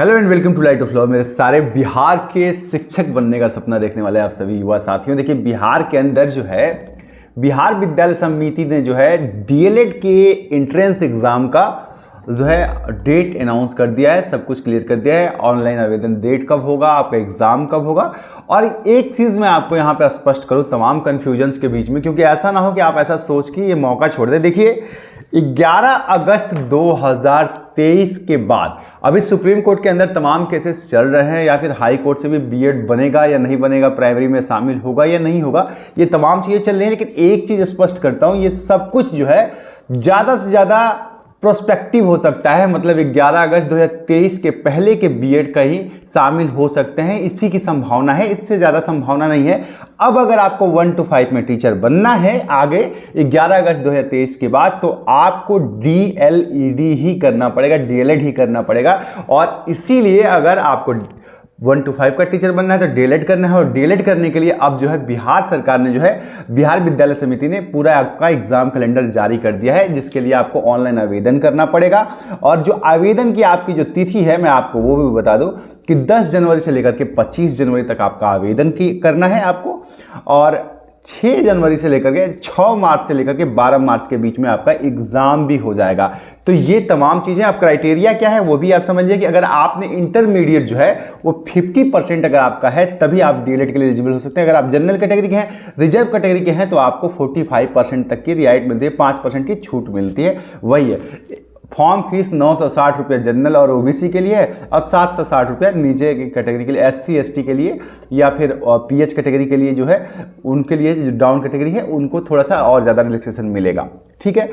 Hello and welcome to light of law. मेरे सारे बिहार के शिक्षक बनने का सपना देखने वाले आप सभी युवा साथियों, देखिए बिहार के अंदर जो है बिहार विद्यालय समिति ने जो है डीएलएड के एंट्रेंस एग्जाम का जो है डेट अनाउंस कर दिया है, सब कुछ क्लियर कर दिया है। ऑनलाइन आवेदन डेट कब होगा, आपका एग्जाम कब होगा। और एक चीज़ मैं आपको यहाँ पे स्पष्ट करूँ तमाम कन्फ्यूजन्स के बीच में, क्योंकि ऐसा ना हो कि आप ऐसा सोच के ये मौका छोड़ दें। देखिए 11 अगस्त 2023 के बाद अभी सुप्रीम कोर्ट के अंदर तमाम केसेस चल रहे हैं, या फिर हाई कोर्ट से भी बीएड बनेगा या नहीं बनेगा, प्राइमरी में शामिल होगा या नहीं होगा, ये तमाम चीज़ें चल रही हैं। लेकिन एक चीज़ स्पष्ट करता हूँ, ये सब कुछ जो है ज़्यादा से ज़्यादा प्रोस्पेक्टिव हो सकता है। मतलब 11 अगस्त 2023 के पहले के बीएड का ही शामिल हो सकते हैं, इसी की संभावना है, इससे ज़्यादा संभावना नहीं है। अब अगर आपको 1 to 5 में टीचर बनना है आगे 11 अगस्त 2023 के बाद, तो आपको डीएलईडी ही करना पड़ेगा, डीएलएड ही करना पड़ेगा। और इसीलिए अगर आपको 1 to 5 का टीचर बनना है तो डीएलएड करना है, और डीएलएड करने के लिए अब जो है बिहार सरकार ने जो है बिहार विद्यालय समिति ने पूरा आपका एग्जाम कैलेंडर जारी कर दिया है, जिसके लिए आपको ऑनलाइन आवेदन करना पड़ेगा। और जो आवेदन की आपकी जो तिथि है, मैं आपको वो भी बता दूं कि 10 जनवरी से लेकर के 25 जनवरी तक आपका आवेदन करना है आपको, और 6 जनवरी से लेकर के 6 मार्च से लेकर के 12 मार्च के बीच में आपका एग्जाम भी हो जाएगा। तो ये तमाम चीज़ें, आप क्राइटेरिया क्या है वो भी आप समझ लीजिए कि अगर आपने इंटरमीडिएट जो है वो 50% अगर आपका है तभी आप डीएलएड के लिए एलिजिबल हो सकते हैं। अगर आप जनरल कैटेगरी के हैं, रिजर्व कैटेगरी के हैं, तो आपको 45% तक की रियायत मिलती है, 5% की छूट मिलती है। वही है, फॉर्म फीस 960 रुपये जनरल और ओबीसी के लिए, और 760 रुपये नीचे की कैटेगरी के लिए, एससी एसटी के लिए, या फिर पीएच कैटेगरी के लिए जो है उनके लिए, जो डाउन कैटेगरी है उनको थोड़ा सा और ज़्यादा रिलैक्सेशन मिलेगा। ठीक है।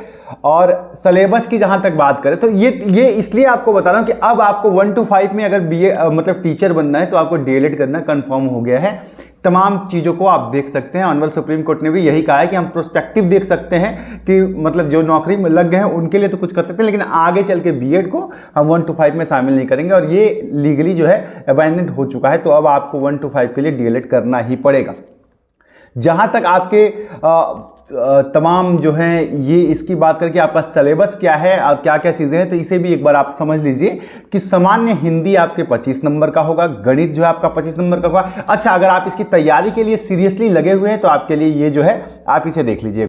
और सिलेबस की जहाँ तक बात करें तो ये इसलिए आपको बता रहा हूँ कि अब आपको 1 to 5 में अगर बीए मतलब टीचर बनना है तो आपको डीएलएड करना कंफर्म हो गया है। तमाम चीज़ों को आप देख सकते हैं। ऑनरेबल सुप्रीम कोर्ट ने भी यही कहा है कि हम प्रोस्पेक्टिव देख सकते हैं कि मतलब जो नौकरी में लग गए हैं उनके लिए तो कुछ कर सकते हैं, लेकिन आगे चल के बीएड को हम 1 to 5 में शामिल नहीं करेंगे, और ये लीगली जो है अबैंडन हो चुका है। तो अब आपको 1 to 5 के लिए डीएलएड करना ही पड़ेगा। जहाँ तक आपके तमाम जो है ये इसकी बात करके आपका सिलेबस क्या है और क्या क्या चीज़ें हैं, तो इसे भी एक बार आप समझ लीजिए कि सामान्य हिंदी आपके 25 नंबर का होगा, गणित जो है आपका 25 नंबर का होगा। अच्छा, अगर आप इसकी तैयारी के लिए सीरियसली लगे हुए हैं तो आपके लिए ये जो है आप इसे देख लीजिए।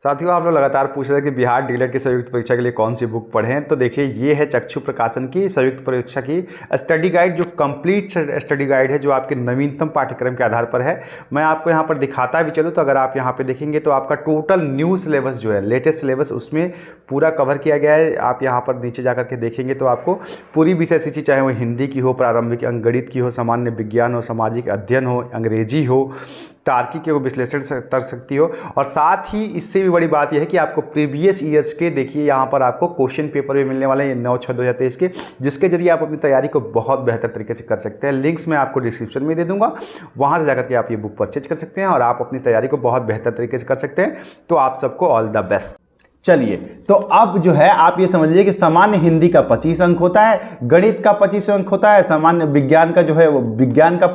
साथियों, आप लोग लगातार पूछ रहे थे कि बिहार डीएलएड की संयुक्त परीक्षा के लिए कौन सी बुक पढ़ें, तो देखिए ये है चक्षु प्रकाशन की संयुक्त परीक्षा की स्टडी गाइड, जो कंप्लीट स्टडी गाइड है, जो आपके नवीनतम पाठ्यक्रम के आधार पर है। मैं आपको यहाँ पर दिखाता भी चलूँ तो अगर आप यहाँ पे देखेंगे तो आपका टोटल न्यू सिलेबस जो है, लेटेस्ट सिलेबस, उसमें पूरा कवर किया गया है। आप यहाँ पर नीचे जाकर के देखेंगे तो आपको पूरी विषय सूची, चाहे वो हिंदी की हो, प्रारंभिक अंक गणित की हो, सामान्य विज्ञान हो, सामाजिक अध्ययन हो, अंग्रेजी हो, तार्किक हो, विश्लेषण कर सकती हो। और साथ ही इससे भी बड़ी बात यह है कि आपको प्रीवियस ईयर्स के, देखिए यहाँ पर आपको क्वेश्चन पेपर भी मिलने वाले हैं 9/6/2023 के, जिसके जरिए आप अपनी तैयारी को बहुत बेहतर तरीके से कर सकते हैं। लिंक्स मैं आपको डिस्क्रिप्शन में दे दूंगा, वहाँ से जाकर के आप ये बुक परचेज कर सकते हैं और आप अपनी तैयारी को बहुत बेहतर तरीके से कर सकते हैं। तो आप सबको ऑल द बेस्ट। चलिए, तो अब जो है आप ये समझ लीजिए कि सामान्य हिंदी का 25 अंक होता है, गणित का 25 अंक होता है, सामान्य विज्ञान का जो है वो विज्ञान का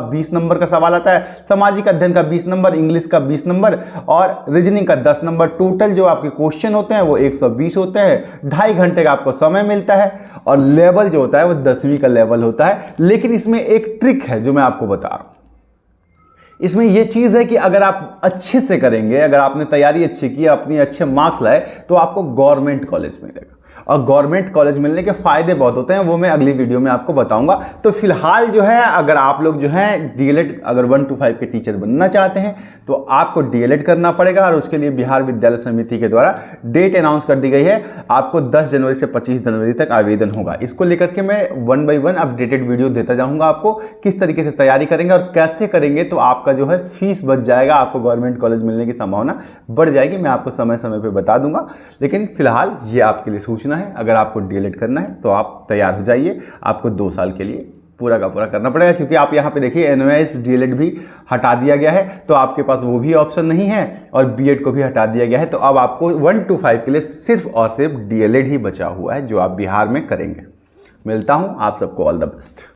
20 नंबर का सवाल आता है, सामाजिक अध्ययन का 20 नंबर, इंग्लिश का 20 नंबर और रीजनिंग का 10 नंबर। टोटल जो आपके क्वेश्चन होते हैं वो 120 होते हैं। 2.5 घंटे का आपको समय मिलता है, और लेवल जो होता है वो 10वीं का लेवल होता है। लेकिन इसमें एक ट्रिक है जो मैं आपको बता रहा हूँ। इसमें यह चीज़ है कि अगर आप अच्छे से करेंगे, अगर आपने तैयारी अच्छी की, अपनी अच्छे मार्क्स लाए, तो आपको गवर्नमेंट कॉलेज मिलेगा। और गवर्नमेंट कॉलेज मिलने के फ़ायदे बहुत होते हैं, वो मैं अगली वीडियो में आपको बताऊंगा। तो फिलहाल जो है अगर आप लोग जो है डीएलएड अगर 1 to 5 के टीचर बनना चाहते हैं तो आपको डीएलएड करना पड़ेगा, और उसके लिए बिहार विद्यालय समिति के द्वारा डेट अनाउंस कर दी गई है। आपको 10 जनवरी से 25 जनवरी तक आवेदन होगा। इसको लेकर के मैं 1 by 1 अपडेटेड वीडियो देता जाऊँगा आपको, किस तरीके से तैयारी करेंगे और कैसे करेंगे तो आपका जो है फीस बच जाएगा, आपको गवर्नमेंट कॉलेज मिलने की संभावना बढ़ जाएगी। मैं आपको समय समय पर बता दूंगा, लेकिन फिलहाल ये आपके लिए सूचना है। अगर आपको डीएलएड करना है तो आप तैयार हो जाइए। आपको 2 साल के लिए पूरा का पूरा करना पड़ेगा, क्योंकि आप यहाँ पे देखिए एनवाइस डीएलएड भी हटा दिया गया है, तो आपके पास वो भी ऑप्शन नहीं है, और बीएड को भी हटा दिया गया है। तो अब आपको 1 to 5 के लिए सिर्फ और सिर्फ डीएलएड ही बचा हुआ है, जो आप बिहार में करेंगे। मिलता हूँ आप सबको, ऑल द बेस्ट।